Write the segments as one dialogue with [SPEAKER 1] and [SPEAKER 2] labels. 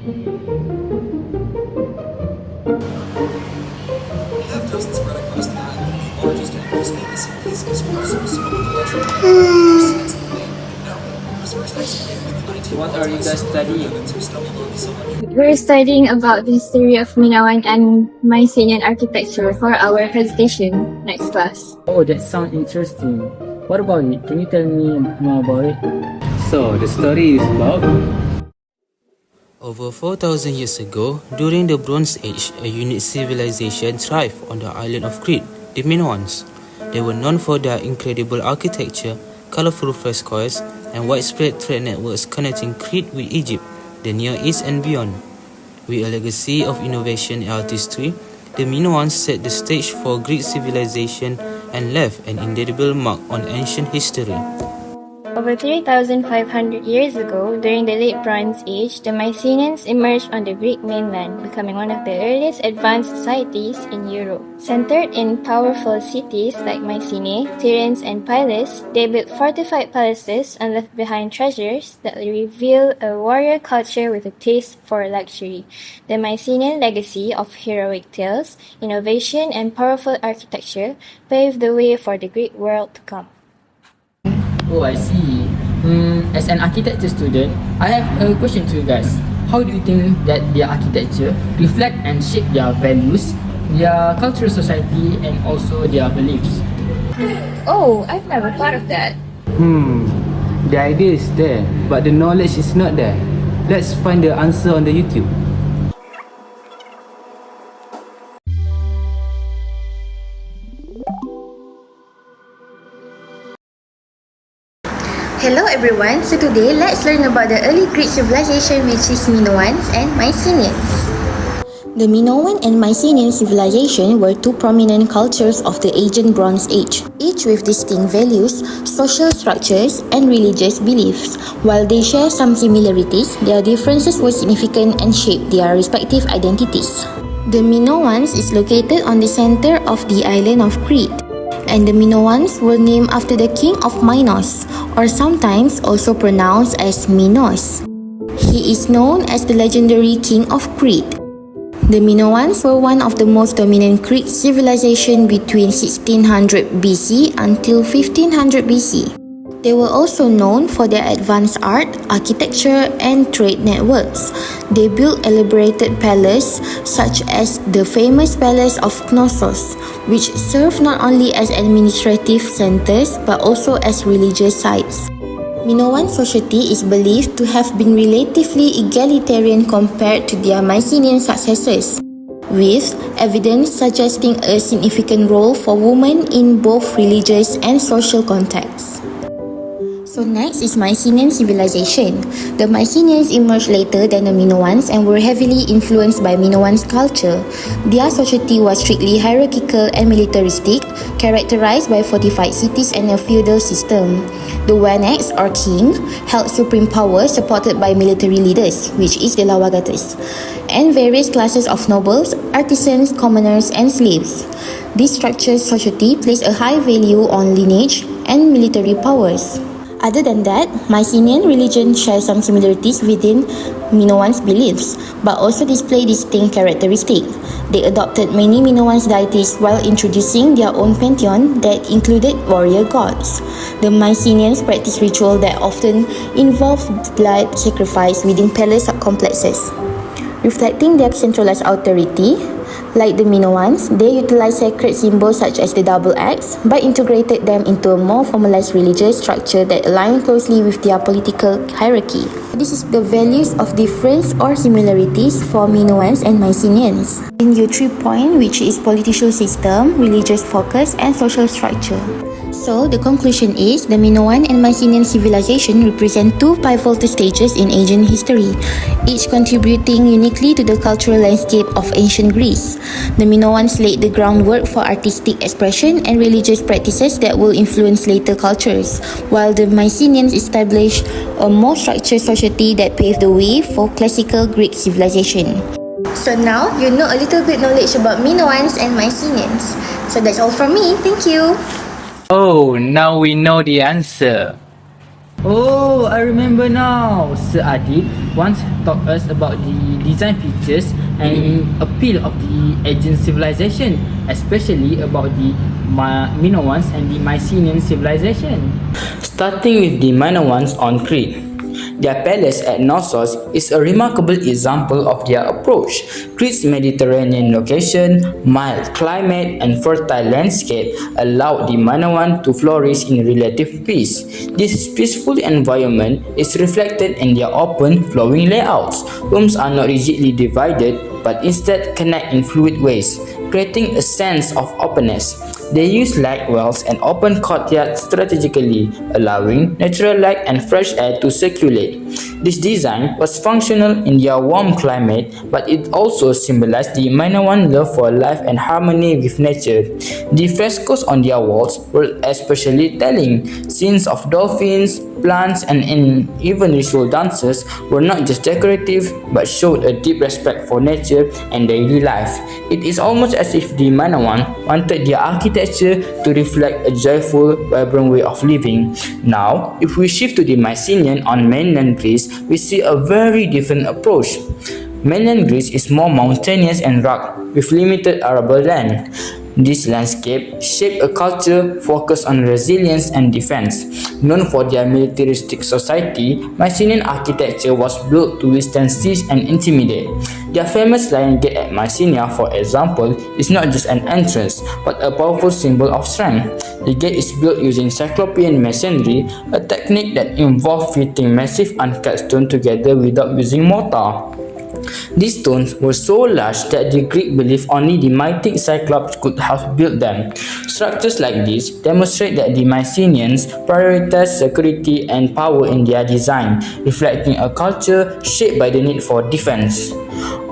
[SPEAKER 1] We have dozens spread across the island. The largest and most famous cities is also some of the legend. Since the name known, was first excavated in the 19th
[SPEAKER 2] What are you guys studying?
[SPEAKER 3] We're studying about the history of Minoan and Mycenaean architecture for our presentation next class.
[SPEAKER 2] Oh, that sounds interesting. What about it? Can you tell me more about it?
[SPEAKER 4] So, the story is about
[SPEAKER 5] Over 4,000 years ago, during the Bronze Age, a unique civilization thrived on the island of Crete, the Minoans. They were known for their incredible architecture, colorful frescoes, and widespread trade networks connecting Crete with Egypt, the Near East, and beyond. With a legacy of innovation and artistry, the Minoans set the stage for Greek civilization and left an indelible mark on ancient history.
[SPEAKER 3] Over 3,500 years ago, during the Late Bronze Age, the Mycenaeans emerged on the Greek mainland, becoming one of the earliest advanced societies in Europe. Centered in powerful cities like Mycenae, Tiryns, and Pylos, they built fortified palaces and left behind treasures that reveal a warrior culture with a taste for luxury. The Mycenaean legacy of heroic tales, innovation, and powerful architecture paved the way for the Greek world to come.
[SPEAKER 2] Oh, I see. As an architecture student, I have a question to you guys. How do you think that their architecture reflect and shape their values, their cultural society, and also their beliefs?
[SPEAKER 3] Oh, I've never thought of that.
[SPEAKER 4] the idea is there, but the knowledge is not there. Let's find the answer on the YouTube.
[SPEAKER 6] Hello everyone, so today let's learn about the early Greek civilization, which is Minoans and Mycenaeans. The Minoan and Mycenaean civilization were two prominent cultures of the Ancient Bronze Age, each with distinct values, social structures, and religious beliefs. While they share some similarities, their differences were significant and shaped their respective identities. The Minoans is located on the center of the island of Crete, and the Minoans were named after the king of Minos, or sometimes also pronounced as Minos. He is known as the legendary king of Crete. The Minoans were one of the most dominant Greek civilization between 1600 BC until 1500 BC. They were also known for their advanced art, architecture, and trade networks. They built elaborated palaces such as the famous Palace of Knossos, which served not only as administrative centers but also as religious sites. Minoan society is believed to have been relatively egalitarian compared to their Mycenaean successors, with evidence suggesting a significant role for women in both religious and social contexts. So next is Mycenaean civilization. The Mycenaeans emerged later than the Minoans and were heavily influenced by Minoans culture. Their society was strictly hierarchical and militaristic, characterized by fortified cities and a feudal system. The Wanax, or king, held supreme power supported by military leaders, which is the Lawagates, and various classes of nobles, artisans, commoners, and slaves. This structured society placed a high value on lineage and military powers. Other than that, Mycenaean religion shares some similarities within Minoans' beliefs, but also display distinct characteristics. They adopted many Minoans' deities while introducing their own pantheon that included warrior gods. The Mycenaeans practiced rituals that often involved blood sacrifice within palace complexes. Reflecting their centralized authority, like the Minoans, they utilized sacred symbols such as the double axe, but integrated them into a more formalized religious structure that aligned closely with their political hierarchy. This is the values of difference or similarities for Minoans and Mycenaeans. In your 3 points, which is political system, religious focus, and social structure. So, the conclusion is the Minoan and Mycenaean civilization represent two pivotal stages in ancient history, each contributing uniquely to the cultural landscape of ancient Greece. The Minoans laid the groundwork for artistic expression and religious practices that will influence later cultures, while the Mycenaeans established a more structured society that paved the way for classical Greek civilization. So now, you know a little bit knowledge about Minoans and Mycenaeans. So that's all from me. Thank you.
[SPEAKER 4] Oh, now we know the answer.
[SPEAKER 2] Oh, I remember now. Sir Adib once taught us about the design features and appeal of the ancient civilization, especially about the Minoans and the Mycenaean civilization. Starting with the Minoans on Crete. Their palace at Knossos is a remarkable example of their approach. Crite's Mediterranean location, mild climate, and fertile landscape allowed the Minoan to flourish in relative peace. This peaceful environment is reflected in their open, flowing layouts. Rooms are not rigidly divided, but instead connect in fluid ways, creating a sense of openness. They use light wells and open courtyards strategically, allowing natural light and fresh air to circulate. This design was functional in their warm climate, but it also symbolized the Minoan love for life and harmony with nature. The frescoes on their walls were especially telling. Scenes of dolphins, plants, and even ritual dances were not just decorative but showed a deep respect for nature and daily life. It is almost as if the Minoan wanted their architecture to reflect a joyful, vibrant way of living. Now, if we shift to the Mycenaean on mainland Greece, we see a very different approach. Mainland Greece is more mountainous and rugged, with limited arable land. This landscape shaped a culture focused on resilience and defense. Known for their militaristic society, Mycenaean architecture was built to withstand siege and intimidate. Their famous Lion Gate at Mycenae, for example, is not just an entrance, but a powerful symbol of strength. The gate is built using Cyclopean masonry, a technique that involved fitting massive uncut stone together without using mortar. These stones were so large that the Greeks believed only the mighty Cyclops could have built them. Structures like this demonstrate that the Mycenaeans prioritized security and power in their design, reflecting a culture shaped by the need for defense.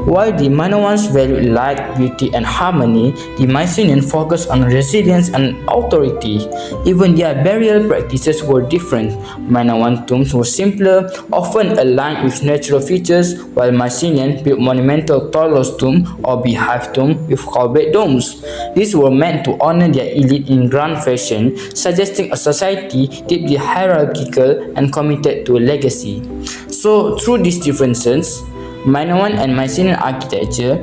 [SPEAKER 2] While the Minoans valued light, beauty, and harmony, the Mycenaeans focused on resilience and authority. Even their burial practices were different. Minoan tombs were simpler, often aligned with natural features, while Mycenaeans built monumental Taurus tomb or beehive tomb with curved domes. These were meant to honor their elite in grand fashion, suggesting a society deeply hierarchical and committed to legacy. So, through these differences, Minoan and Mycenaean architecture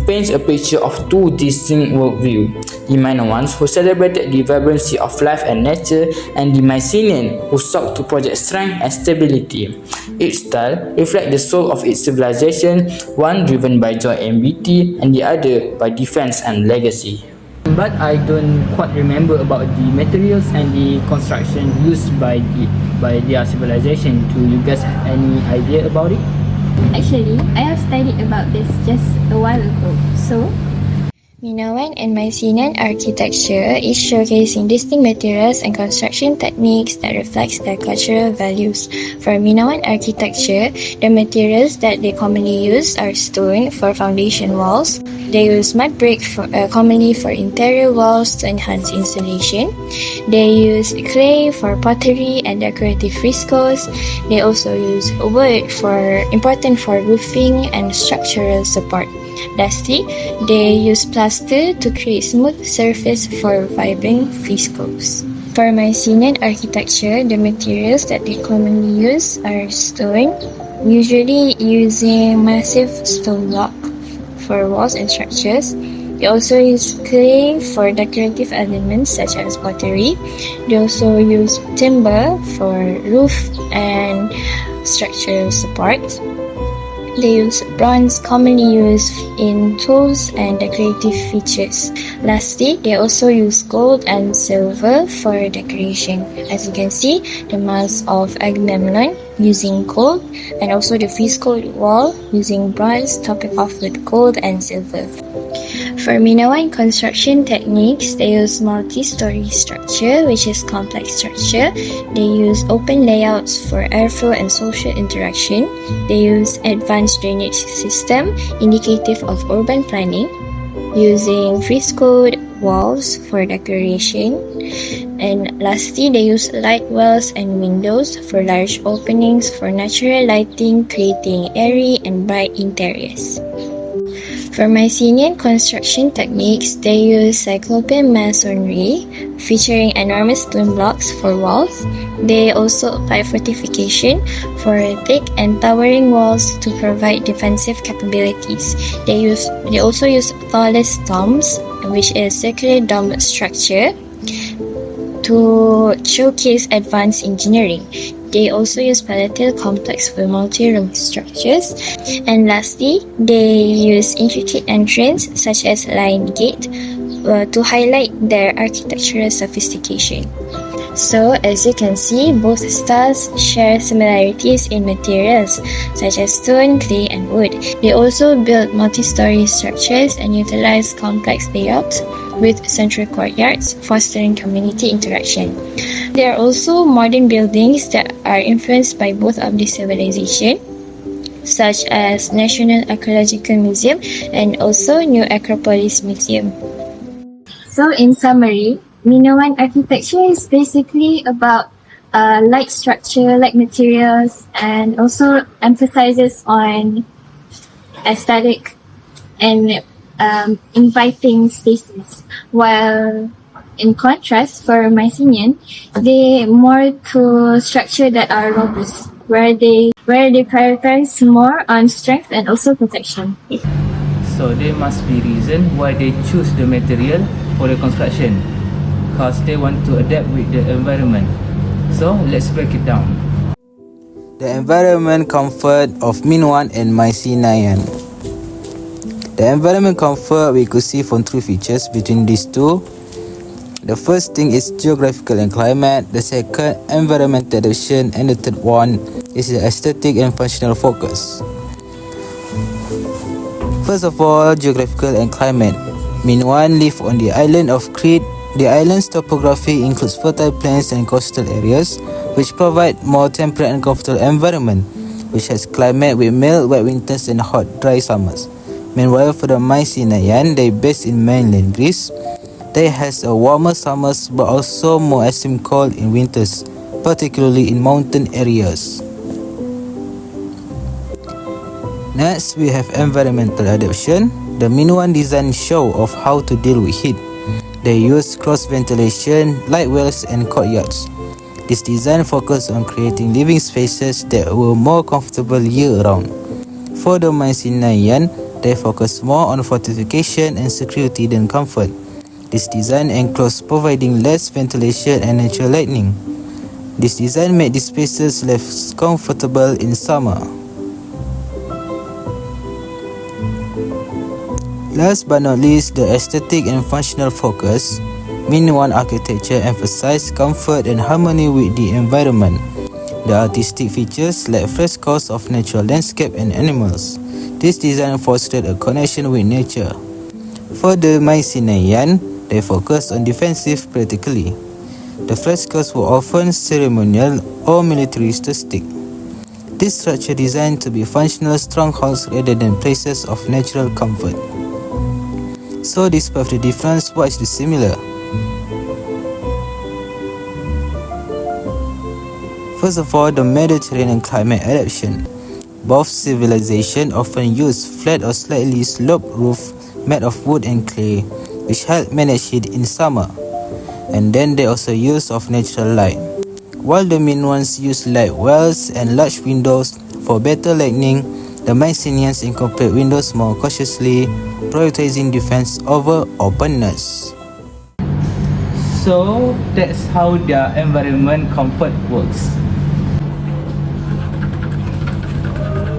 [SPEAKER 2] paints a picture of two distinct worldviews. The Minoans, who celebrated the vibrancy of life and nature, and the Mycenaean, who sought to project strength and stability. Each style reflects the soul of its civilization, one driven by joy and beauty, and the other by defense and legacy. But I don't quite remember about the materials and the construction used by their civilization. Do you guys have any idea about it?
[SPEAKER 3] Actually, I have studied about this just a while ago. So, Minoan and Mycenaean architecture is showcasing distinct materials and construction techniques that reflects their cultural values. For Minoan architecture, the materials that they commonly use are stone for foundation walls. They use mud brick commonly for interior walls to enhance insulation. They use clay for pottery and decorative frescoes. They also use wood important for roofing and structural support. Lastly, they use plaster to create smooth surface for vibrant frescoes. For Mycenaean architecture, the materials that they commonly use are stone, usually using massive stone block for walls and structures. They also use clay for decorative elements such as pottery. They also use timber for roof and structural support. They use bronze, commonly used in tools and decorative features. Lastly, they also use gold and silver for decoration. As you can see, the mask of Agamemnon using gold, and also the fresco wall using bronze, topped off with gold and silver. For Minoan construction techniques, they use multi-story structure, which is complex structure. They use open layouts for airflow and social interaction. They use advanced drainage system, indicative of urban planning, using frescoed walls for decoration. And lastly, they use light wells and windows for large openings for natural lighting, creating airy and bright interiors. For Mycenaean construction techniques, they use cyclopean masonry, featuring enormous stone blocks for walls. They also apply fortification for thick and towering walls to provide defensive capabilities. They also use thallus tombs, which is circular dome structure, to showcase advanced engineering. They also use palatal complex for multi-room structures. And lastly, they use intricate entrance such as lion gate to highlight their architectural sophistication. So, as you can see, both styles share similarities in materials such as stone, clay, and wood. They also build multi-story structures and utilize complex layouts with central courtyards, fostering community interaction. There are also modern buildings that are influenced by both of these civilizations, such as National Archaeological Museum and also New Acropolis Museum. So, in summary, Minoan architecture is basically about light structure, light materials, and also emphasizes on aesthetic and inviting spaces. While in contrast, for Mycenaean, they more to structure that are robust, where they prioritize more on strength and also protection.
[SPEAKER 4] So there must be reason why they choose the material for the construction, because they want to adapt with the environment. So let's break it down.
[SPEAKER 5] The environment comfort of Minoan and Mycenaean. The environment comfort we could see from three features between these two. The first thing is geographical and climate, the second environmental adaptation, and the third one is the aesthetic and functional focus. First of all, geographical and climate. Minoan live on the island of Crete. The island's topography includes fertile plains and coastal areas, which provide more temperate and comfortable environment, which has climate with mild, wet winters and hot, dry summers. Meanwhile, for the Mycenaean, they based in mainland Greece. They has a warmer summers but also more extreme cold in winters, particularly in mountain areas. Next, we have environmental adaptation. The Minoan design show of how to deal with heat. They use cross ventilation, light wells and courtyards. This design focused on creating living spaces that were more comfortable year-round. For the Mycenaean, they focus more on fortification and security than comfort. This design enclosed providing less ventilation and natural lighting. This design made these spaces less comfortable in summer. Last but not least, the aesthetic and functional focus. Minoan architecture emphasized comfort and harmony with the environment. The artistic features like frescoes of natural landscape and animals. This design fostered a connection with nature. For the Mycenaean, they focused on defensive practically. The frescoes were often ceremonial or militaristic. This structure designed to be functional strongholds rather than places of natural comfort. So despite the difference, what is the similar? First of all, the Mediterranean climate adaptation. Both civilizations often use flat or slightly sloped roof made of wood and clay, which help manage heat in summer. And then they also use of natural light. While the Minoans use light wells and large windows for better lighting, the Mycenaeans incorporate windows more cautiously, prioritizing defense over openness.
[SPEAKER 4] So that's how their environment comfort works.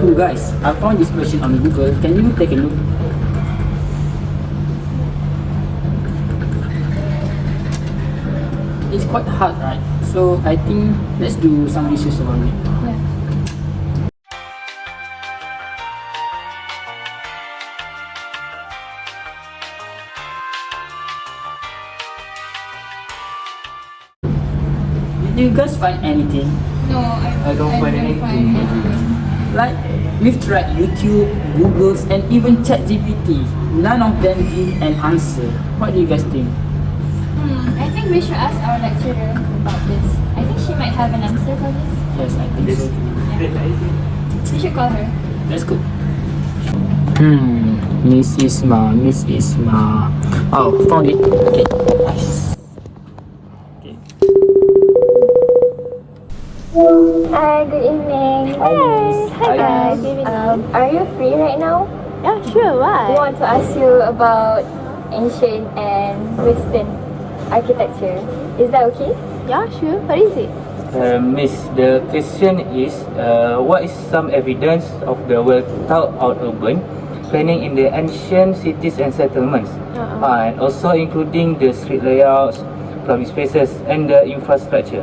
[SPEAKER 2] Oh guys, I found this question on Google. Can you take a look? It's quite hard, right? So I think let's do some research about it. Did you guys find anything?
[SPEAKER 3] No,
[SPEAKER 4] I don't find anything.
[SPEAKER 2] Like, we've tried YouTube, Google, and even ChatGPT. None of them give an answer. What do you guys think?
[SPEAKER 3] I think we should ask our lecturer about this. I think she might have an answer for this.
[SPEAKER 2] Yes, I think so.
[SPEAKER 3] We should call her.
[SPEAKER 2] Let's go. Miss Isma. Oh, found it. Okay, nice. Okay.
[SPEAKER 3] Hi, good evening.
[SPEAKER 2] Hi, Miss.
[SPEAKER 3] Hi guys. Are you free right now?
[SPEAKER 7] Yeah, sure,
[SPEAKER 3] I
[SPEAKER 7] why?
[SPEAKER 3] want to ask you about ancient and Western architecture. Is that okay?
[SPEAKER 7] Yeah, sure. What is it?
[SPEAKER 4] Miss, the question is, what is some evidence of the well thought out urban planning in the ancient cities and settlements, and also including the street layouts, public spaces, and the infrastructure?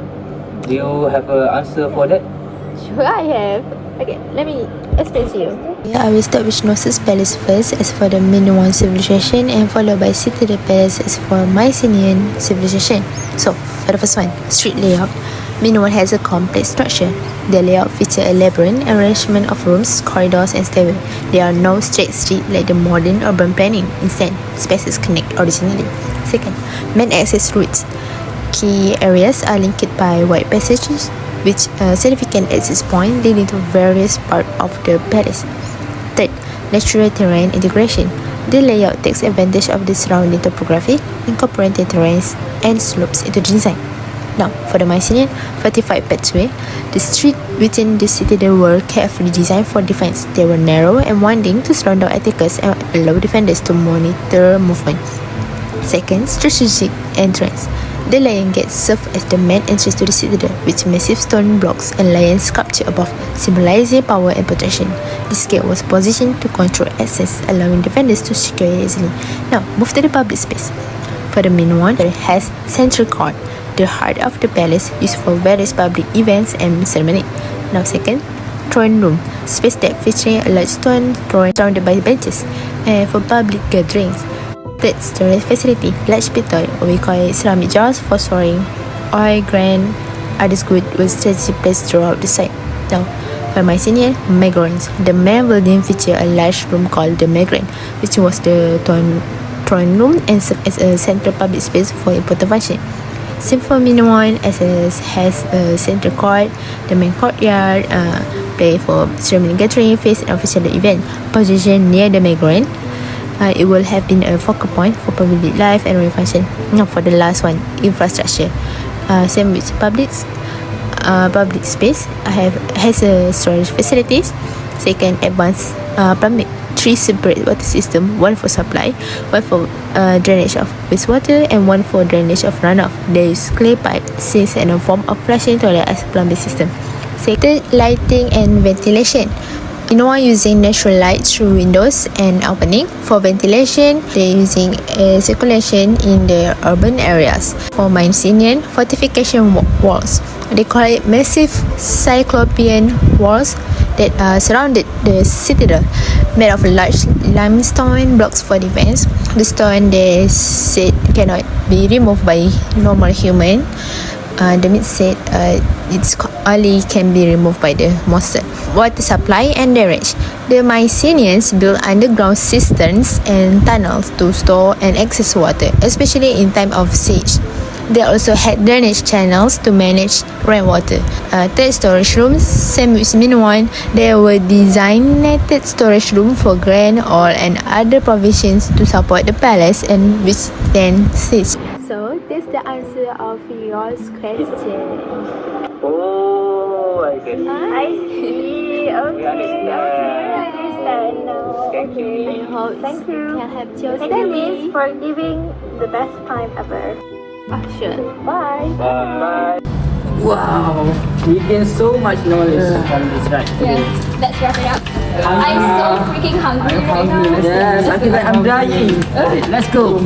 [SPEAKER 4] Do you have an answer for that?
[SPEAKER 7] Sure, I have. Okay, let me explain to you.
[SPEAKER 6] Yeah, I will start with Knossos Palace first as for the Minoan civilization and followed by Citadel Palace as for Mycenaean civilization. So, for the first one, street layout. Minoan has a complex structure. The layout features a labyrinth arrangement of rooms, corridors, and stairway. There are no straight streets like the modern urban planning. Instead, spaces connect originally. Second, main access routes. Key areas are linked by wide passages, which significant access points leading to various parts of the palace. Third, natural terrain integration. The layout takes advantage of the surrounding topography, incorporating terrains and slopes into the design. Now, for the Mycenaean fortified pathway, the streets within the citadel were carefully designed for defense. They were narrow and winding to surround attackers and allow defenders to monitor movement. Second, strategic entrance. The lion gate served as the main entrance to the citadel, with massive stone blocks and lion sculpture above, symbolizing power and protection. This gate was positioned to control access, allowing defenders to secure it easily. Now, move to the public space. For the main one, it has central court, the heart of the palace, used for various public events and ceremony. Now, second, throne room, space that featuring a large stone throne surrounded by benches, and for public gatherings. Third, storage facility, large pitoi, or we call it ceramic jars for storing oil, grain, others goods was strategically placed throughout the site. Now, for Mycenaean, Megagrants. The main building featured a large room called the Megagrant, which was the throne room and served as a central public space for important function. Same for Minoan, as it has a central court, the main courtyard, place for ceremony gathering, feast, and official event. Positioned near the Megagrant, it will have been a focal point for public life and royal function. Now, for the last one, infrastructure. Same with public space, has a storage facilities. Second, advanced plumbing. 3 separate water system, one for supply, one for drainage of wastewater, and one for drainage of runoff. There is clay pipe, sinks, and a form of flushing toilet as plumbing system. Second, lighting and ventilation. Minoan using natural light through windows and opening. For ventilation, they're using circulation in the urban areas. For Mycenaean, fortification walls. They call it massive cyclopean walls that surrounded the citadel, made of large limestone blocks for defense. The stone, they said, cannot be removed by normal human. The myth said it's only can be removed by the monster. Water supply and drainage. The Mycenaeans built underground cisterns and tunnels to store and access water, especially in time of siege. They also had drainage channels to manage rainwater. Third, storage rooms. Same with Minoan, there were designated storage room for grain, oil, and other provisions to support the palace and withstand siege.
[SPEAKER 7] So, this is the answer of your question.
[SPEAKER 4] Oh, I get it.
[SPEAKER 3] I see. Okay. I understand now. Okay.
[SPEAKER 7] I hope
[SPEAKER 3] Thank you.
[SPEAKER 7] can help your
[SPEAKER 3] Thank you, Miss,
[SPEAKER 7] study.
[SPEAKER 3] for giving the best time ever.
[SPEAKER 7] Sure.
[SPEAKER 3] Bye.
[SPEAKER 4] Bye.
[SPEAKER 2] Wow, we gain so much knowledge from this, right?
[SPEAKER 3] Yes, let's wrap it up. I'm so freaking hungry right now.
[SPEAKER 2] Yes, I feel like I'm dying. Okay, let's go.